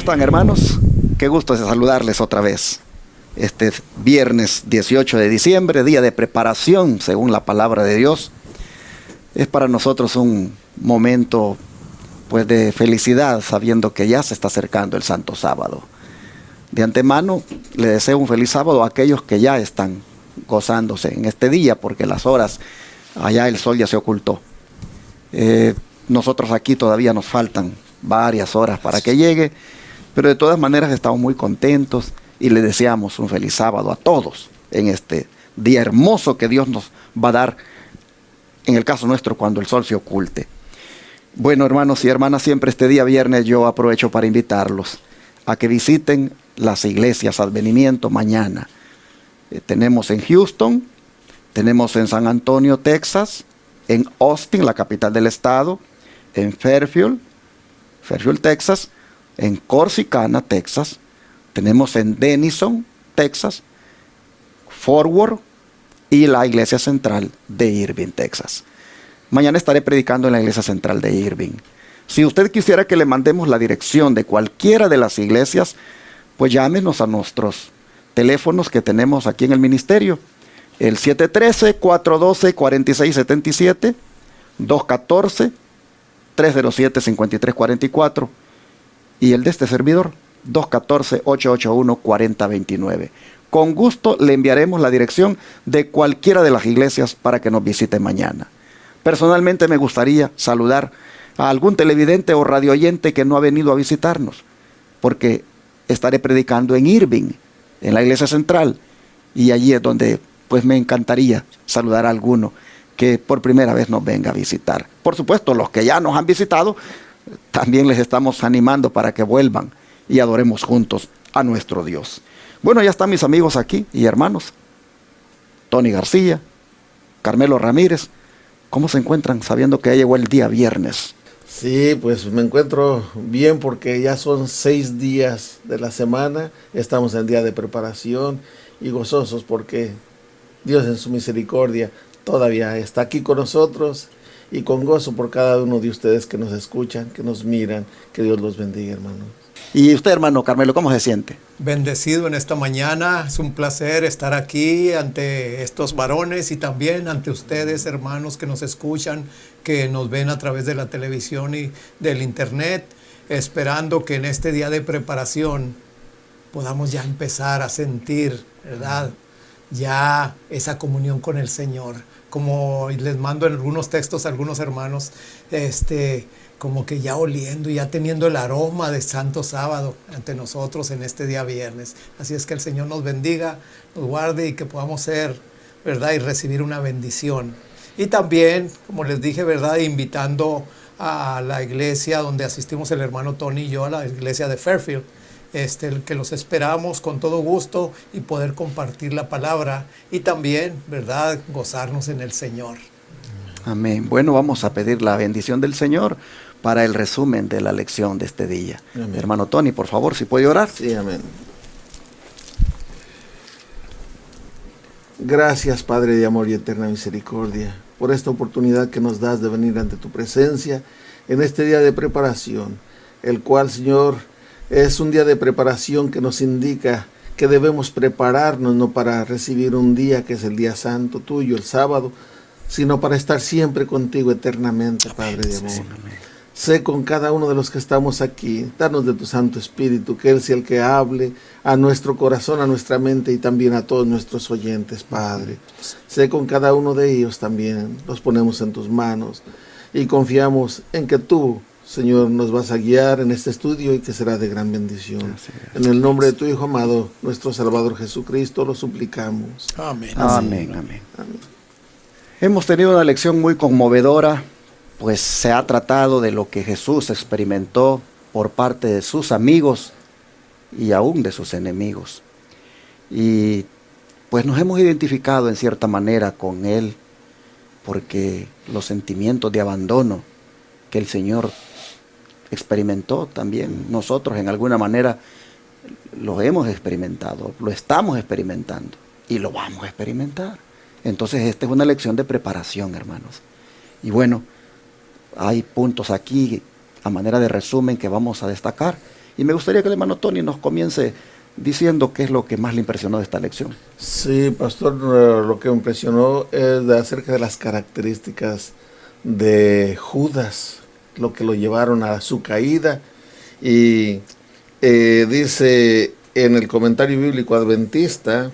están, hermanos? Qué gusto de saludarles otra vez. Este viernes 18 de diciembre, día de preparación, según la palabra de Dios. Es para nosotros un momento, pues, de felicidad, sabiendo que ya se está acercando el Santo Sábado. De antemano, le deseo un feliz sábado a aquellos que ya están gozándose en este día, porque las horas, allá el sol ya se ocultó. Nosotros aquí todavía nos faltan varias horas para que llegue, pero de todas maneras estamos muy contentos y le deseamos un feliz sábado a todos en este día hermoso que Dios nos va a dar, en el caso nuestro, cuando el sol se oculte. Bueno, hermanos y hermanas, siempre este día viernes yo aprovecho para invitarlos a que visiten las iglesias Advenimiento mañana. Tenemos en Houston, tenemos en San Antonio, Texas, en Austin, la capital del estado, en Fairfield, Texas, en Corsicana, Texas, tenemos en Denison, Texas, Fort Worth y la iglesia central de Irving, Texas. Mañana estaré predicando en la iglesia central de Irving. Si usted quisiera que le mandemos la dirección de cualquiera de las iglesias, pues llámenos a nuestros teléfonos que tenemos aquí en el ministerio. El 713-412-4677, 214-307-5344 y el de este servidor, 214-881-4029. Con gusto le enviaremos la dirección de cualquiera de las iglesias para que nos visite mañana. Personalmente me gustaría saludar a algún televidente o radioyente que no ha venido a visitarnos, porque estaré predicando en Irving, en la iglesia central, y allí es donde pues me encantaría saludar a alguno que por primera vez nos venga a visitar. Por supuesto, los que ya nos han visitado, también les estamos animando para que vuelvan y adoremos juntos a nuestro Dios. Bueno, ya están mis amigos aquí y hermanos. Tony García, Carmelo Ramírez, ¿cómo se encuentran sabiendo que ya llegó el día viernes? Sí, pues me encuentro bien porque ya son 6 días de la semana, estamos en día de preparación y gozosos porque Dios en su misericordia todavía está aquí con nosotros y con gozo por cada uno de ustedes que nos escuchan, que nos miran. Que Dios los bendiga, hermano. Y usted, hermano Carmelo, ¿cómo se siente? Bendecido en esta mañana, es un placer estar aquí ante estos varones y también ante ustedes, hermanos, que nos escuchan, que nos ven a través de la televisión y del internet, esperando que en este día de preparación podamos ya empezar a sentir, ¿verdad?, ya esa comunión con el Señor. Como les mando en algunos textos a algunos hermanos, como que ya oliendo, ya teniendo el aroma de Santo Sábado ante nosotros en este día viernes. Así es que el Señor nos bendiga, nos guarde y que podamos ser, ¿verdad?, y recibir una bendición. Y también, como les dije, ¿verdad?, invitando a la iglesia donde asistimos el hermano Tony y yo, a la iglesia de Fairfield, que los esperamos con todo gusto y poder compartir la palabra y también, ¿verdad?, gozarnos en el Señor. Amén. Bueno, vamos a pedir la bendición del Señor para el resumen de la lección de este día. Amén. Hermano Tony, por favor, si puede orar. Sí, amén. Gracias, Padre de amor y eterna misericordia, por esta oportunidad que nos das de venir ante tu presencia en este día de preparación, el cual, Señor, es un día de preparación que nos indica que debemos prepararnos no para recibir un día que es el día santo tuyo, el sábado, sino para estar siempre contigo eternamente, Padre de amor. Sé con cada uno de los que estamos aquí, danos de tu Santo Espíritu, que Él sea el que hable a nuestro corazón, a nuestra mente y también a todos nuestros oyentes, Padre. Sé con cada uno de ellos también, los ponemos en tus manos y confiamos en que tú, Señor, nos vas a guiar en este estudio y que será de gran bendición. Gracias. En el nombre de tu Hijo amado, nuestro Salvador Jesucristo, lo suplicamos. Amén. Amén. Amén. Amén. Hemos tenido una lección muy conmovedora, pues se ha tratado de lo que Jesús experimentó por parte de sus amigos y aún de sus enemigos. Y pues nos hemos identificado en cierta manera con Él, porque los sentimientos de abandono que el Señor experimentó también, nosotros en alguna manera lo hemos experimentado, lo estamos experimentando y lo vamos a experimentar. Entonces esta es una lección de preparación, hermanos. Y bueno, hay puntos aquí a manera de resumen que vamos a destacar Y me gustaría que el hermano Tony nos comience diciendo qué es lo que más le impresionó de esta lección. Sí, pastor, lo que me impresionó es acerca de las características de Judas, lo que lo llevaron a su caída. Y dice en el comentario bíblico adventista,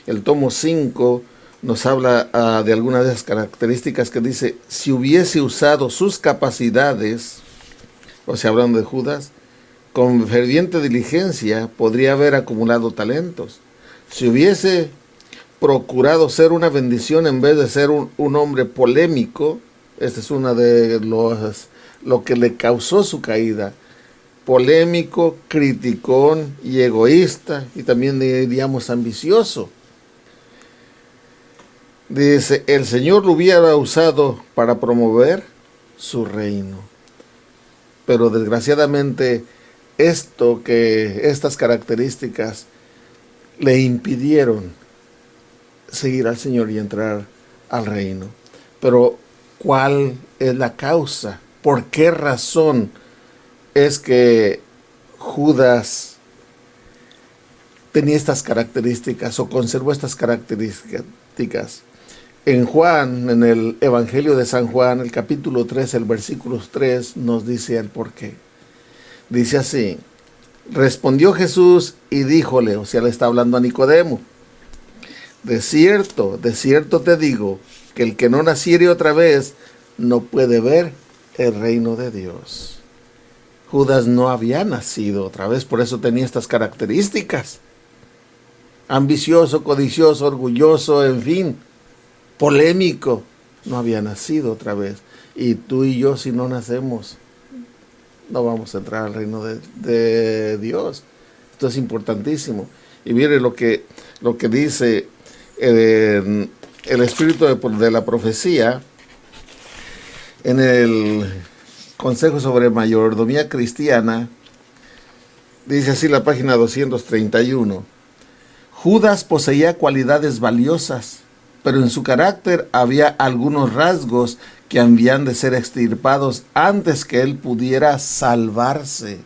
el tomo 5, nos habla de algunas de esas características que dice: si hubiese usado sus capacidades, o sea, hablando de Judas, con ferviente diligencia, podría haber acumulado talentos. Si hubiese procurado ser una bendición en vez de ser un hombre polémico, esta es una de lo que le causó su caída: polémico, criticón y egoísta, y también diríamos ambicioso. Dice, el Señor lo hubiera usado para promover su reino. Pero desgraciadamente estas características le impidieron seguir al Señor y entrar al reino. Pero ¿cuál es la causa? ¿Por qué razón es que Judas tenía estas características o conservó estas características? En Juan, en el Evangelio de San Juan, el capítulo 3, el versículo 3, nos dice el porqué. Dice así: respondió Jesús y díjole, o sea, le está hablando a Nicodemo: de cierto te digo, que el que no naciere otra vez no puede ver el reino de Dios. Judas no había nacido otra vez, por eso tenía estas características: ambicioso, codicioso, orgulloso, en fin, polémico. No había nacido otra vez. Y tú y yo, si no nacemos, no vamos a entrar al reino de Dios. Esto es importantísimo. Y mire lo que dice el espíritu de la profecía en el Consejo sobre Mayordomía Cristiana. Dice así la página 231. Judas poseía cualidades valiosas, pero en su carácter había algunos rasgos que habían de ser extirpados antes que él pudiera salvarse.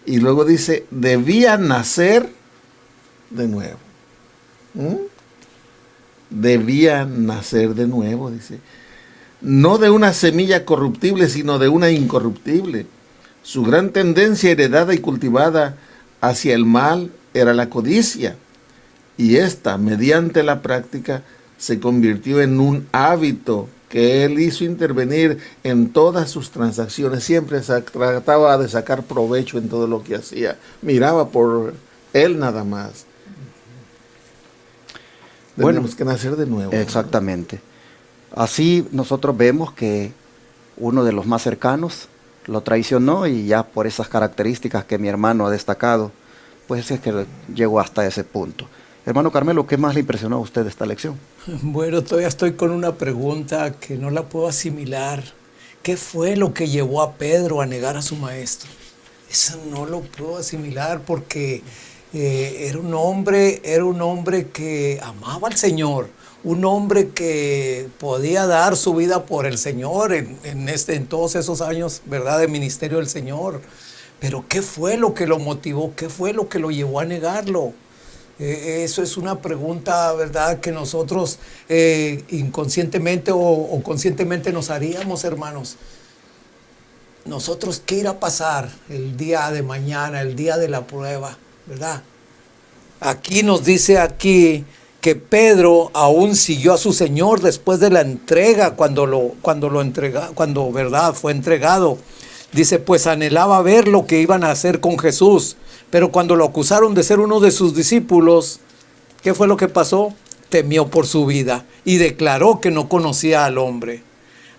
Y luego dice, debía nacer de nuevo. Debía nacer de nuevo, dice. No de una semilla corruptible, sino de una incorruptible. Su gran tendencia heredada y cultivada hacia el mal era la codicia. Y esta, mediante la práctica, se convirtió en un hábito que él hizo intervenir en todas sus transacciones. Siempre trataba de sacar provecho en todo lo que hacía. Miraba por él nada más. Tenemos que nacer de nuevo. Exactamente. Así nosotros vemos que uno de los más cercanos lo traicionó, y ya por esas características que mi hermano ha destacado, pues es que llegó hasta ese punto. Hermano Carmelo, ¿qué más le impresionó a usted de esta lección? Bueno, todavía estoy con una pregunta que no la puedo asimilar. ¿Qué fue lo que llevó a Pedro a negar a su maestro? Eso no lo puedo asimilar, porque era un hombre que amaba al Señor, un hombre que podía dar su vida por el Señor en todos esos años, ¿verdad?, de ministerio del Señor. Pero ¿qué fue lo que lo motivó? ¿Qué fue lo que lo llevó a negarlo? Eso es una pregunta, ¿verdad?, que nosotros inconscientemente o conscientemente nos haríamos, hermanos. Nosotros, ¿qué irá a pasar el día de mañana, el día de la prueba, ¿verdad? Aquí nos dice que Pedro aún siguió a su Señor después de la entrega, cuando ¿verdad?, fue entregado. Dice, pues anhelaba ver lo que iban a hacer con Jesús. Pero cuando lo acusaron de ser uno de sus discípulos, ¿qué fue lo que pasó? Temió por su vida y declaró que no conocía al hombre.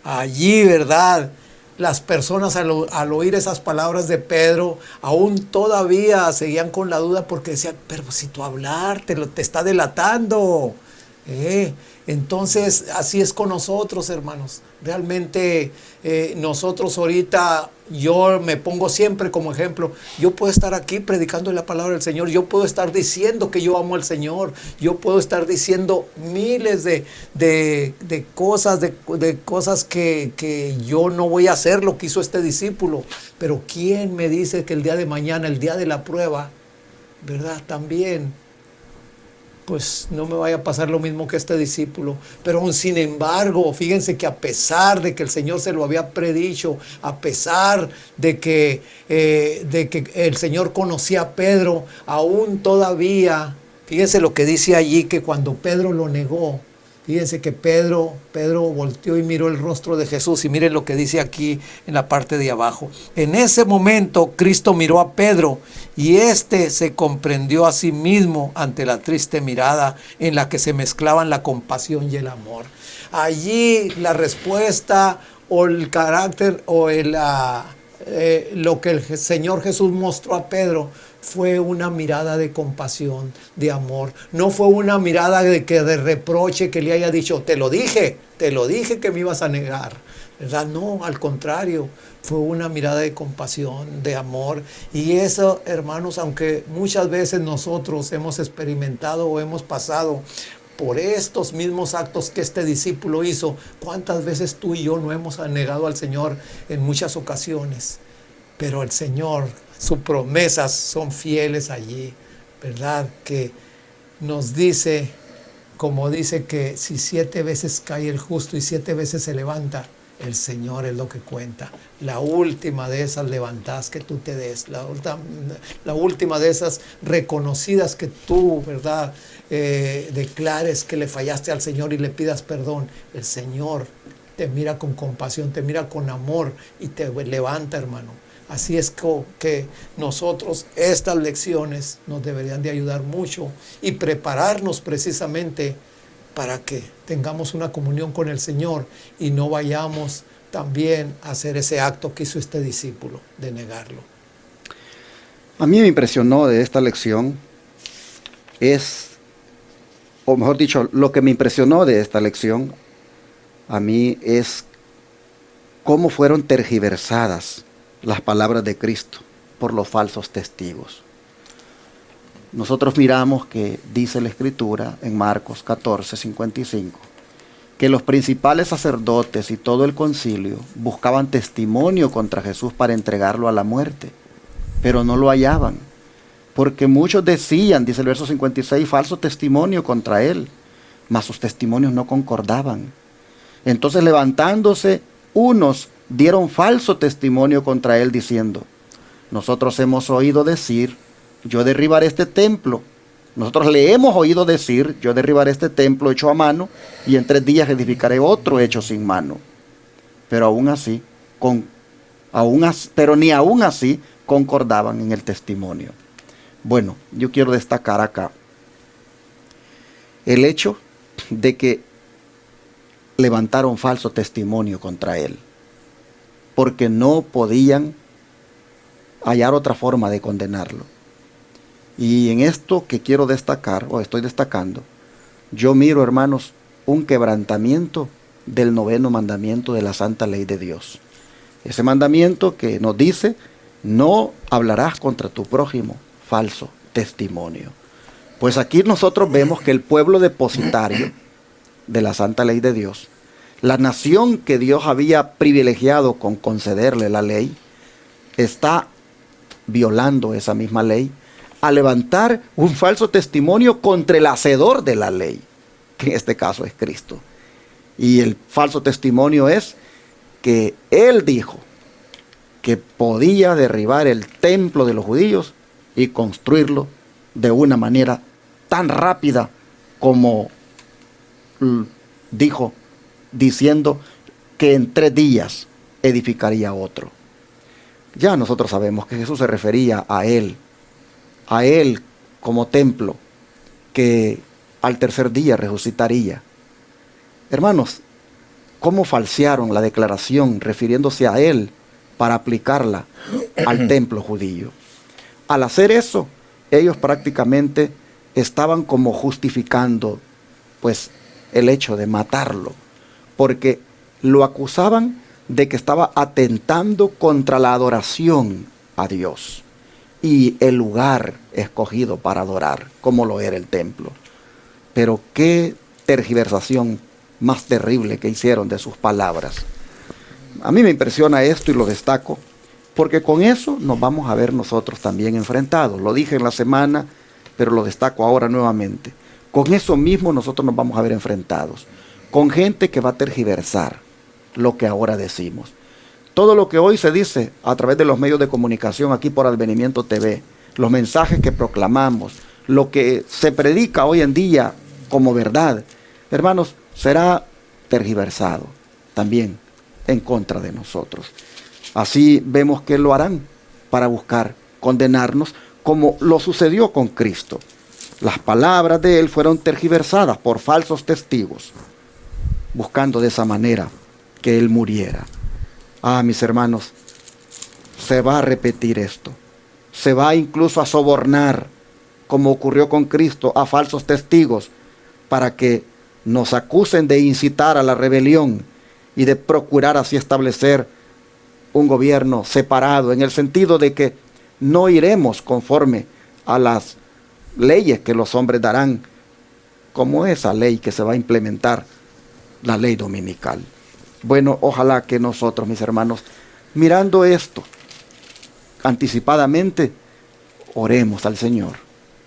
Allí, ¿verdad?, las personas al oír esas palabras de Pedro, aún todavía seguían con la duda, porque decían, pero si tu hablar te está delatando. Entonces, así es con nosotros, hermanos. Realmente nosotros ahorita, yo me pongo siempre como ejemplo. Yo puedo estar aquí predicando la palabra del Señor. Yo puedo estar diciendo que yo amo al Señor. Yo puedo estar diciendo miles de cosas, de cosas que yo no voy a hacer lo que hizo este discípulo. Pero ¿quién me dice que el día de mañana, el día de la prueba, ¿verdad? También, pues no me vaya a pasar lo mismo que este discípulo. Pero aún sin embargo, fíjense que a pesar de que el Señor se lo había predicho, a pesar de que el Señor conocía a Pedro, aún todavía, fíjense lo que dice allí, que cuando Pedro lo negó, fíjense que Pedro volteó y miró el rostro de Jesús. Y miren lo que dice aquí en la parte de abajo. En ese momento Cristo miró a Pedro y éste se comprendió a sí mismo ante la triste mirada en la que se mezclaban la compasión y el amor. Allí la respuesta o el carácter o lo que el Señor Jesús mostró a Pedro fue una mirada de compasión, de amor. No fue una mirada de reproche, que le haya dicho, te lo dije que me ibas a negar, ¿verdad? No, al contrario, fue una mirada de compasión, de amor. Y eso, hermanos, aunque muchas veces nosotros hemos experimentado o hemos pasado por estos mismos actos que este discípulo hizo, ¿cuántas veces tú y yo no hemos negado al Señor en muchas ocasiones? Pero el Señor, sus promesas son fieles allí, ¿verdad? Que nos dice, como dice, que si 7 veces cae el justo y 7 veces se levanta, el Señor es lo que cuenta. La última de esas levantadas que tú te des, la última de esas reconocidas que tú, ¿verdad? Declares que le fallaste al Señor y le pidas perdón, el Señor te mira con compasión, te mira con amor y te levanta, hermano. Así es que nosotros, estas lecciones nos deberían de ayudar mucho y prepararnos precisamente para que tengamos una comunión con el Señor y no vayamos también a hacer ese acto que hizo este discípulo, de negarlo. A mí me impresionó de esta lección o mejor dicho, lo que me impresionó de esta lección a mí es cómo fueron tergiversadas las palabras de Cristo por los falsos testigos. Nosotros miramos que dice la Escritura en Marcos 14:55 que los principales sacerdotes y todo el concilio buscaban testimonio contra Jesús para entregarlo a la muerte, pero no lo hallaban, porque muchos decían, dice el verso 56, falso testimonio contra él, mas sus testimonios no concordaban. Entonces, levantándose unos, dieron falso testimonio contra él diciendo, nosotros hemos oído decir, yo derribaré este templo. Nosotros le hemos oído decir, yo derribaré este templo hecho a mano y en 3 días edificaré otro hecho sin mano. Pero pero ni aún así concordaban en el testimonio. Bueno, yo quiero destacar acá el hecho de que levantaron falso testimonio contra él, porque no podían hallar otra forma de condenarlo. Y en esto que quiero destacar, o estoy destacando, yo miro, hermanos, un quebrantamiento del 9º mandamiento de la santa ley de Dios. Ese mandamiento que nos dice, no hablarás contra tu prójimo falso testimonio. Pues aquí nosotros vemos que el pueblo depositario de la santa ley de Dios, la nación que Dios había privilegiado con concederle la ley, está violando esa misma ley a levantar un falso testimonio contra el hacedor de la ley, que en este caso es Cristo. Y el falso testimonio es que él dijo que podía derribar el templo de los judíos y construirlo de una manera tan rápida como dijo, diciendo que en 3 días edificaría otro. Ya nosotros sabemos que Jesús se refería a él como templo, que al 3er día resucitaría. Hermanos, ¿cómo falsearon la declaración refiriéndose a él para aplicarla al templo judío? Al hacer eso, ellos prácticamente estaban como justificando pues el hecho de matarlo, porque lo acusaban de que estaba atentando contra la adoración a Dios y el lugar escogido para adorar, como lo era el templo. Pero qué tergiversación más terrible que hicieron de sus palabras. A mí me impresiona esto y lo destaco, porque con eso nos vamos a ver nosotros también enfrentados. Lo dije en la semana, pero lo destaco ahora nuevamente. Con eso mismo nosotros nos vamos a ver enfrentados, con gente que va a tergiversar lo que ahora decimos. Todo lo que hoy se dice a través de los medios de comunicación aquí por Advenimiento TV, los mensajes que proclamamos, lo que se predica hoy en día como verdad, hermanos, será tergiversado también en contra de nosotros. Así vemos que lo harán para buscar condenarnos, como lo sucedió con Cristo. Las palabras de Él fueron tergiversadas por falsos testigos, buscando de esa manera que Él muriera. Mis hermanos, se va a repetir esto. Se va incluso a sobornar, como ocurrió con Cristo, a falsos testigos, para que nos acusen de incitar a la rebelión y de procurar así establecer un gobierno separado, en el sentido de que no iremos conforme a las leyes que los hombres darán, como esa ley que se va a implementar, la ley dominical. Bueno, ojalá que nosotros, mis hermanos, mirando esto anticipadamente, oremos al Señor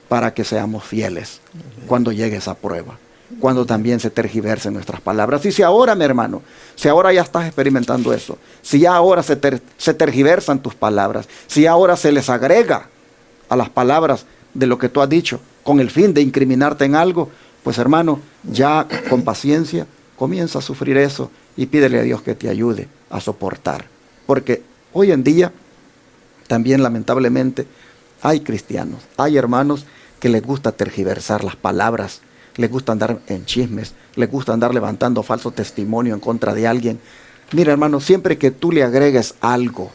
para que seamos fieles cuando llegue esa prueba, cuando también se tergiversen nuestras palabras. Y si ahora, mi hermano, si ahora ya estás experimentando eso, si ya ahora se tergiversan tus palabras, si ahora se les agrega a las palabras de lo que tú has dicho, con el fin de incriminarte en algo, pues hermano, ya con paciencia comienza a sufrir eso y pídele a Dios que te ayude a soportar. Porque hoy en día, también lamentablemente, hay cristianos, hay hermanos que les gusta tergiversar las palabras, les gusta andar en chismes, les gusta andar levantando falso testimonio en contra de alguien. Mira, hermano, siempre que tú le agregues algo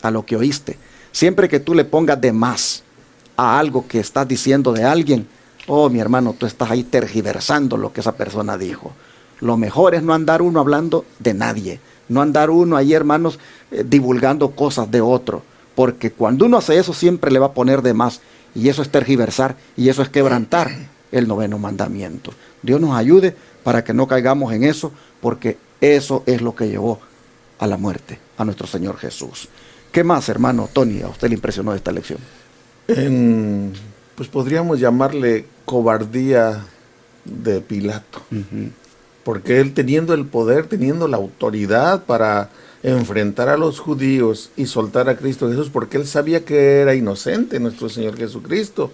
a lo que oíste, siempre que tú le pongas de más a algo que estás diciendo de alguien, mi hermano, tú estás ahí tergiversando lo que esa persona dijo. Lo mejor es no andar uno hablando de nadie, no andar uno ahí, hermanos, divulgando cosas de otro, porque cuando uno hace eso siempre le va a poner de más, y eso es tergiversar, y eso es quebrantar el 9º mandamiento. Dios nos ayude para que no caigamos en eso, porque eso es lo que llevó a la muerte a nuestro Señor Jesús. ¿Qué más, hermano Tony, a usted le impresionó esta lección? Pues podríamos llamarle cobardía de Pilato. Porque él, teniendo el poder, teniendo la autoridad para enfrentar a los judíos y soltar a Cristo Jesús, porque él sabía que era inocente nuestro Señor Jesucristo,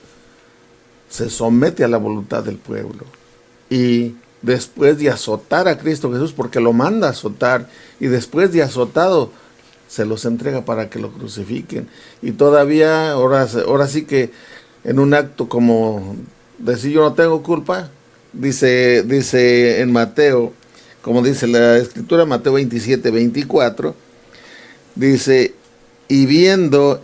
se somete a la voluntad del pueblo. Y después de azotar a Cristo Jesús, porque lo manda a azotar, y después de azotado, se los entrega para que lo crucifiquen. Y todavía, ahora sí que en un acto como decir yo no tengo culpa, dice en Mateo, como dice la escritura, Mateo 27:24, dice, y viendo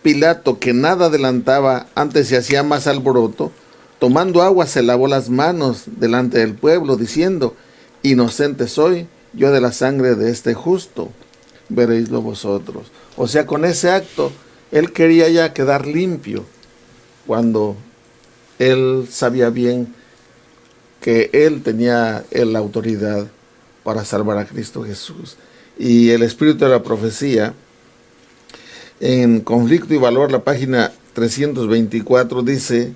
Pilato que nada adelantaba, antes se hacía más alboroto, tomando agua se lavó las manos delante del pueblo, diciendo, inocente soy yo de la sangre de este justo, veréislo vosotros. O sea, con ese acto, él quería ya quedar limpio, cuando él sabía bien que él tenía la autoridad para salvar a Cristo Jesús. Y el espíritu de la profecía, en Conflicto y Valor, la página 324, dice,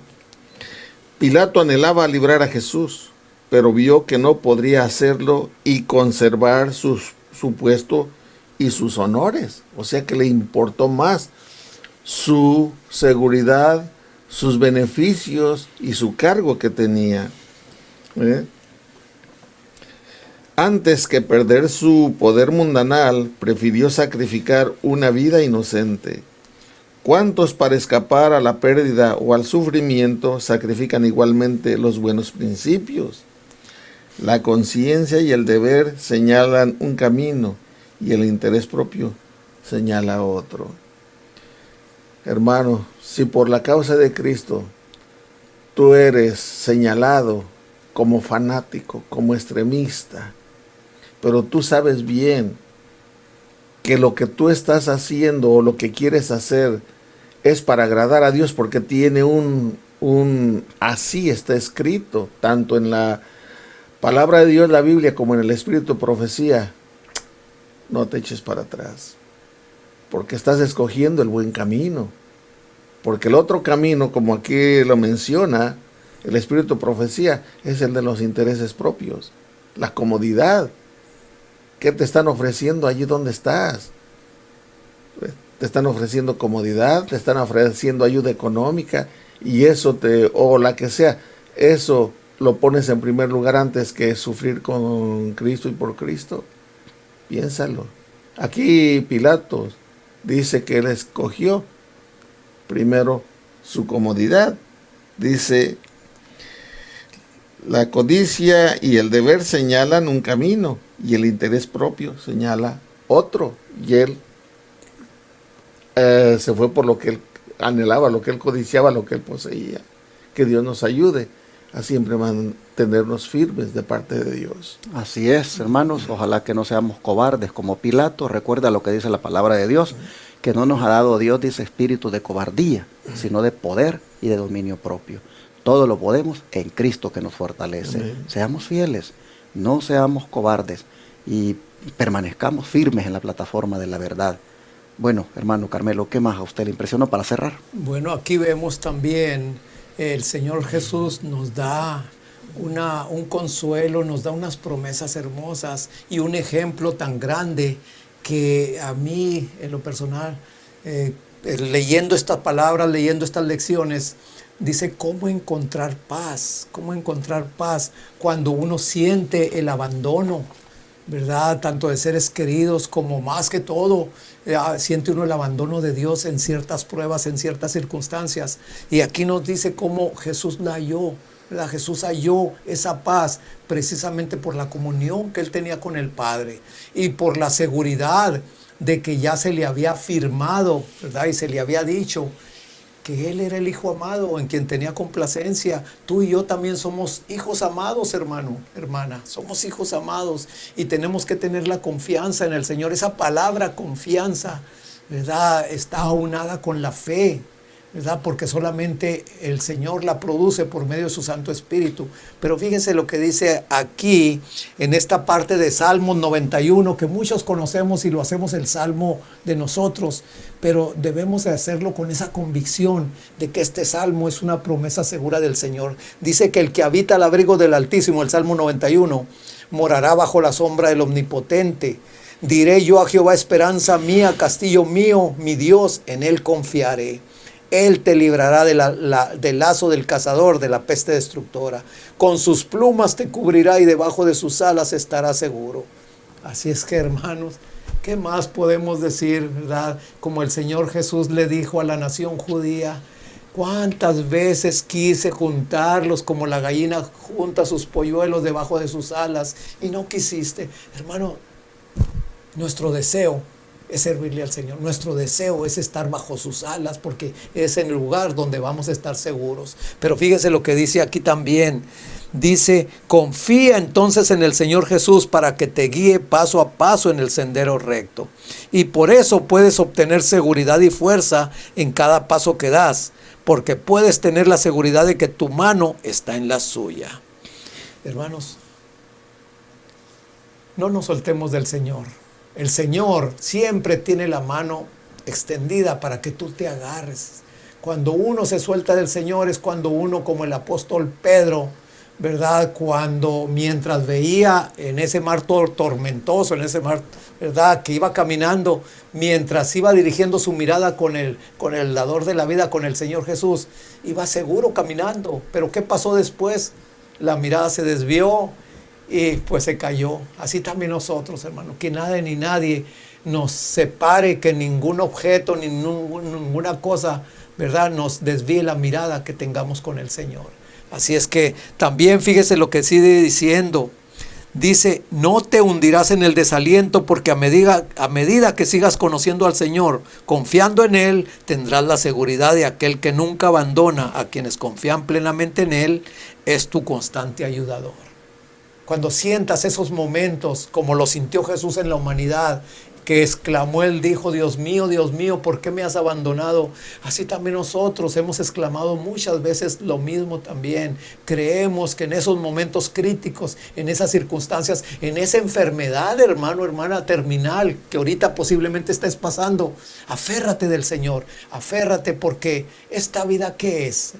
Pilato anhelaba librar a Jesús, pero vio que no podría hacerlo y conservar su puesto y sus honores. O sea que le importó más su seguridad, sus beneficios y su cargo que tenía. Antes que perder su poder mundanal, prefirió sacrificar una vida inocente. ¿Cuántos para escapar a la pérdida o al sufrimiento sacrifican igualmente los buenos principios? La conciencia y el deber señalan un camino y el interés propio señala otro. Hermano, si por la causa de Cristo tú eres señalado como fanático, como extremista, pero tú sabes bien que lo que tú estás haciendo o lo que quieres hacer es para agradar a Dios, porque tiene así está escrito, tanto en la palabra de Dios, la Biblia, como en el Espíritu de Profecía. No te eches para atrás, porque estás escogiendo el buen camino. Porque el otro camino, como aquí lo menciona el Espíritu de Profecía, es el de los intereses propios, la comodidad. ¿Qué te están ofreciendo allí donde estás? Te están ofreciendo comodidad, te están ofreciendo ayuda económica, y eso o la que sea, eso lo pones en primer lugar antes que sufrir con Cristo y por Cristo. Piénsalo. Aquí Pilatos dice que él escogió primero su comodidad. Dice, la codicia y el deber señalan un camino, y el interés propio señala otro. Y él se fue por lo que él anhelaba, lo que él codiciaba, lo que él poseía. Que Dios nos ayude a siempre mantenernos firmes de parte de Dios. Así es, hermanos, ojalá que no seamos cobardes como Pilato. Recuerda lo que dice la palabra de Dios, que no nos ha dado Dios, dice, espíritu de cobardía, sino de poder y de dominio propio. Todo lo podemos en Cristo que nos fortalece. Amén. Seamos fieles, no seamos cobardes y permanezcamos firmes en la plataforma de la verdad. Bueno, hermano Carmelo, ¿qué más a usted le impresionó para cerrar? Bueno, aquí vemos también el Señor Jesús nos da un consuelo, nos da unas promesas hermosas y un ejemplo tan grande que a mí, en lo personal, leyendo estas palabras, leyendo estas lecciones, dice cómo encontrar paz cuando uno siente el abandono, ¿verdad? Tanto de seres queridos como más que todo, siente uno el abandono de Dios en ciertas pruebas, en ciertas circunstancias. Y aquí nos dice cómo Jesús la halló, ¿verdad? Jesús halló esa paz precisamente por la comunión que él tenía con el Padre y por la seguridad de que ya se le había afirmado, ¿verdad? Y se le había dicho que Él era el Hijo amado en quien tenía complacencia. Tú y yo también somos hijos amados, hermano, hermana. Somos hijos amados y tenemos que tener la confianza en el Señor. Esa palabra confianza, ¿verdad?, está aunada con la fe, ¿verdad? Porque solamente el Señor la produce por medio de su Santo Espíritu. Pero fíjense lo que dice aquí, en esta parte de Salmos 91, que muchos conocemos y lo hacemos el Salmo de nosotros, pero debemos de hacerlo con esa convicción de que este Salmo es una promesa segura del Señor. Dice que el que habita al abrigo del Altísimo, el Salmo 91, morará bajo la sombra del Omnipotente. Diré yo a Jehová, esperanza mía, castillo mío, mi Dios, en Él confiaré. Él te librará del lazo del cazador, de la peste destructora. Con sus plumas te cubrirá y debajo de sus alas estarás seguro. Así es que, hermanos, ¿qué más podemos decir, verdad? Como el Señor Jesús le dijo a la nación judía, ¿cuántas veces quise juntarlos como la gallina junta sus polluelos debajo de sus alas y no quisiste? Hermano, nuestro deseo es servirle al Señor. Nuestro deseo es estar bajo sus alas porque es en el lugar donde vamos a estar seguros. Pero fíjese lo que dice aquí también. Dice, confía entonces en el Señor Jesús para que te guíe paso a paso en el sendero recto. Y por eso puedes obtener seguridad y fuerza en cada paso que das, porque puedes tener la seguridad de que tu mano está en la suya. Hermanos, no nos soltemos del Señor. El Señor siempre tiene la mano extendida para que tú te agarres. Cuando uno se suelta del Señor es cuando uno, como el apóstol Pedro, ¿verdad? Cuando mientras veía en ese mar tormentoso, en ese mar, ¿verdad?, que iba caminando, mientras iba dirigiendo su mirada con el dador de la vida, con el Señor Jesús, iba seguro caminando. Pero ¿qué pasó después? La mirada se desvió y pues se cayó. Así también nosotros, hermano, que nada ni nadie nos separe, que ningún objeto, ni ninguna cosa, ¿verdad?, nos desvíe la mirada que tengamos con el Señor. Así es que también fíjese lo que sigue diciendo. Dice, no te hundirás en el desaliento porque a medida que sigas conociendo al Señor, confiando en Él, tendrás la seguridad de aquel que nunca abandona a quienes confían plenamente en Él, es tu constante ayudador. Cuando sientas esos momentos como lo sintió Jesús en la humanidad, que exclamó, él dijo, Dios mío, ¿por qué me has abandonado? Así también nosotros hemos exclamado muchas veces lo mismo también. Creemos que en esos momentos críticos, en esas circunstancias, en esa enfermedad, hermano, hermana, terminal, que ahorita posiblemente estés pasando, aférrate del Señor, aférrate, porque esta vida, ¿qué es?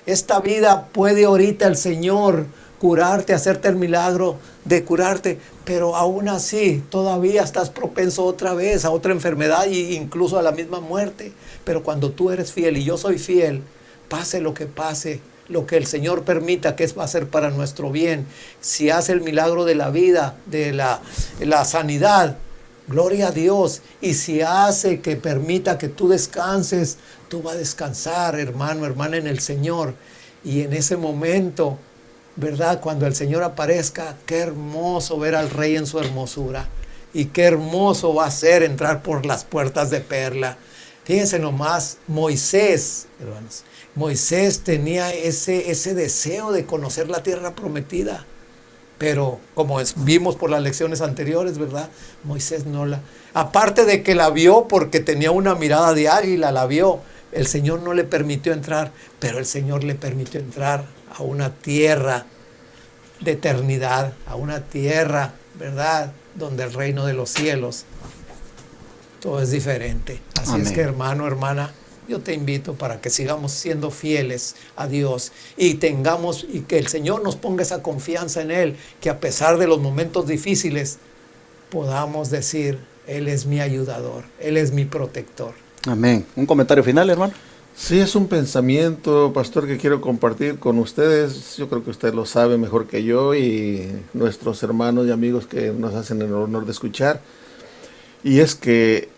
Esta vida puede ahorita el Señor curarte, hacerte el milagro de curarte, pero aún así todavía estás propenso otra vez a otra enfermedad e incluso a la misma muerte. Pero cuando tú eres fiel y yo soy fiel, pase, lo que el Señor permita, que va a ser para nuestro bien. Si hace el milagro de la vida, de la sanidad, gloria a Dios. Y si hace que permita que tú descanses, tú vas a descansar, hermano, hermana, en el Señor. Y en ese momento, ¿verdad? Cuando el Señor aparezca, qué hermoso ver al Rey en su hermosura. Y qué hermoso va a ser entrar por las puertas de perla. Fíjense nomás, Moisés, hermanos, Moisés tenía ese deseo de conocer la tierra prometida. Pero como vimos por las lecciones anteriores, ¿verdad? Moisés no la... Aparte de que la vio porque tenía una mirada de águila, la vio. El Señor no le permitió entrar, pero el Señor le permitió entrar a una tierra de eternidad, a una tierra, ¿verdad?, donde el reino de los cielos todo es diferente. Así Amén. Es que, hermano, hermana, yo te invito para que sigamos siendo fieles a Dios y que el Señor nos ponga esa confianza en Él, que a pesar de los momentos difíciles podamos decir, Él es mi ayudador, Él es mi protector. Amén. ¿Un comentario final, hermano? Sí, es un pensamiento, pastor, que quiero compartir con ustedes. Yo creo que usted lo sabe mejor que yo y nuestros hermanos y amigos que nos hacen el honor de escuchar. Y es que,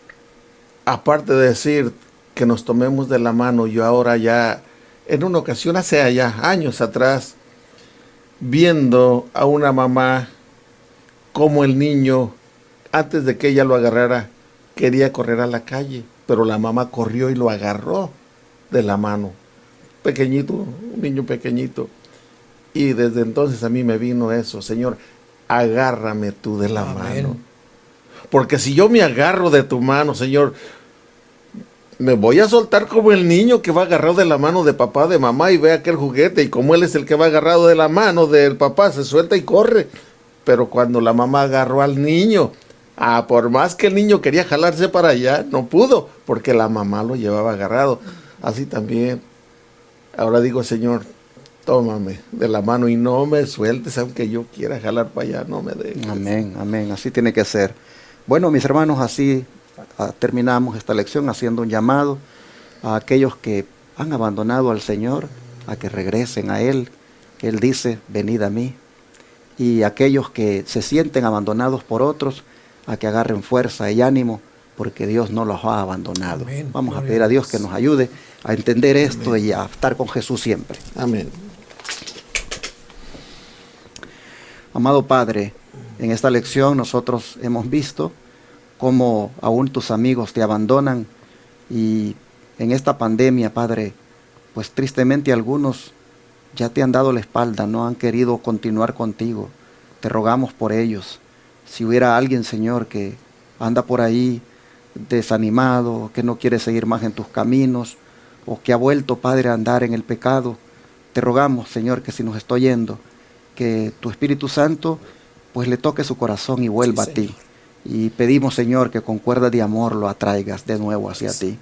aparte de decir que nos tomemos de la mano, yo ahora ya, en una ocasión hace allá años atrás, viendo a una mamá como el niño, antes de que ella lo agarrara, quería correr a la calle, pero la mamá corrió y lo agarró de la mano, pequeñito, un niño pequeñito. Y desde entonces a mí me vino eso, Señor, agárrame tú de la mano. Porque si yo me agarro de tu mano, Señor, me voy a soltar como el niño que va agarrado de la mano de papá, de mamá, y ve aquel juguete, y como él es el que va agarrado de la mano del papá, se suelta y corre. Pero cuando la mamá agarró al niño, por más que el niño quería jalarse para allá, no pudo, porque la mamá lo llevaba agarrado. Así también, ahora digo, Señor, tómame de la mano y no me sueltes, aunque yo quiera jalar para allá, no me dejes. Amén, amén, así tiene que ser. Bueno, mis hermanos, así terminamos esta lección haciendo un llamado a aquellos que han abandonado al Señor, a que regresen a Él, que Él dice, venid a mí. Y aquellos que se sienten abandonados por otros, a que agarren fuerza y ánimo, porque Dios no los ha abandonado. Amén. Vamos a pedir a Dios que nos ayude a entender esto. Amén. Y a estar con Jesús siempre. Amén. Amado Padre, en esta lección nosotros hemos visto cómo aún tus amigos te abandonan, y en esta pandemia, Padre, pues tristemente algunos ya te han dado la espalda, no han querido continuar contigo. Te rogamos por ellos. Si hubiera alguien, Señor, que anda por ahí desanimado, que no quiere seguir más en tus caminos, o que ha vuelto, Padre, a andar en el pecado, te rogamos, Señor, que si nos está oyendo, que tu Espíritu Santo pues le toque su corazón y vuelva a ti. Y pedimos, Señor, que con cuerdas de amor lo atraigas de nuevo hacia ti.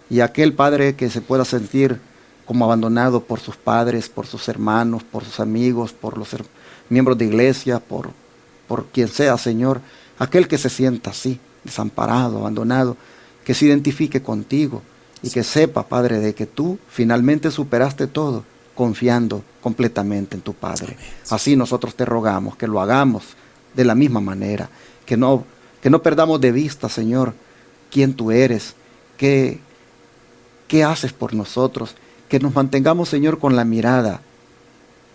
Y aquel Padre que se pueda sentir como abandonado por sus padres, por sus hermanos, por sus amigos, por los miembros de iglesia, por quien sea, Señor, aquel que se sienta así, desamparado, abandonado, que se identifique contigo y que sepa, Padre, de que tú finalmente superaste todo, confiando completamente en tu Padre. Así nosotros te rogamos que lo hagamos de la misma manera, que no perdamos de vista, Señor, quién tú eres, qué haces por nosotros, que nos mantengamos, Señor, con la mirada,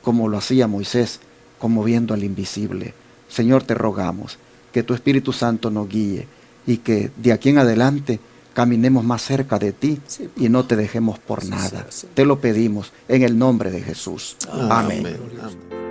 como lo hacía Moisés, como viendo al invisible, Señor, te rogamos que tu Espíritu Santo nos guíe y que de aquí en adelante caminemos más cerca de ti Sí, y no te dejemos por sí, nada. sí. Te lo pedimos en el nombre de Jesús. Amén. Amén.